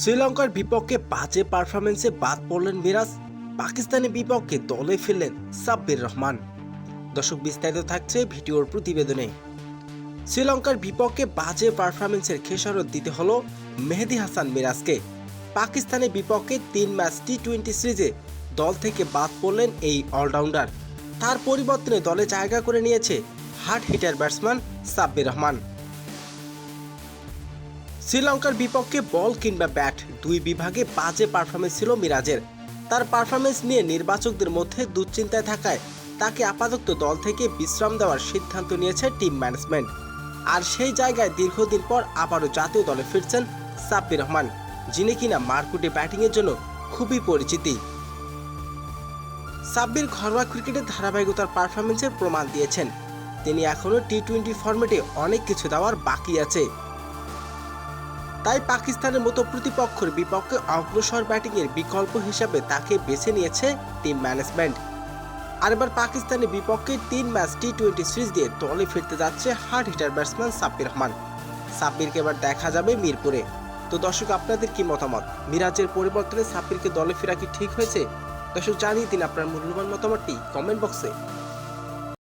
শ্রীলঙ্কার বিপক্ষে বাজে পারফরমেন্সে বাদ পড়লেন মিরাজ। পাকিস্তানের বিপক্ষে দলে ফিরলেন সাব্বির রহমান। দর্শক, বিস্তারিত থাকছে ভিডিওর প্রতিবেদনে। শ্রীলঙ্কার বিপক্ষে বাজে পারফরমেন্সের খেসারত দিতে হলো মেহেদী হাসান মিরাজকে। পাকিস্তানের বিপক্ষে 3 ম্যাচ টি-20 সিরিজে দল থেকে বাদ পড়লেন এই অলরাউন্ডার। তার পরিবর্তনে দলে জায়গা করে নিয়েছে hard hitter batsman Sabbir Rahman. শ্রীলঙ্কার বিপক্ষে বল কিংবা ব্যাট দুই বিভাগে বাজে পারফরমেন্স ছিল মিরাজের। তার পারফরমেন্স নিয়ে নির্বাচকদের মধ্যে দুশ্চিন্তায় থাকায় তাকে আপাতত দল থেকে বিশ্রাম দেওয়ার সিদ্ধান্ত নিয়েছে টিম ম্যানেজমেন্ট। আর সেই জায়গায় দীর্ঘদিন পর আবারও জাতীয় দলে ফিরছেন সাব্বির রহমান, যিনি কিনা মারকুটে ব্যাটিংয়ের জন্য খুবই পরিচিতি। সাব্বির ঘরোয়া ক্রিকেটে ধারাবাহিকতার পারফরমেন্সের প্রমাণ দিয়েছেন। তিনি এখনও টি-20 ফরম্যাটে অনেক কিছু দেওয়ার বাকি আছে। তাই পাকিস্তানের মতো প্রতিপক্ষের বিপক্ষে অগ্রসর ব্যাটিংয়ের বিকল্প হিসাবে তাকে বেছে নিয়েছে টিম ম্যানেজমেন্ট। আর এবার পাকিস্তানের বিপক্ষে 3 ম্যাচ টি-20 সিরিজ দিয়ে দলে ফিরতে যাচ্ছে hard hitter batsman Sabbir Rahman. সাব্বিরকে এবার দেখা যাবে মিরপুরে। তো দর্শক, আপনাদের কি মতামত? মিরাজের পরিবর্তনে সাব্বিরকে দলে ফেরা কি ঠিক হয়েছে? দর্শক, জানিয়ে দিন আপনার মূল্যবান মতামতটি কমেন্ট বক্সে।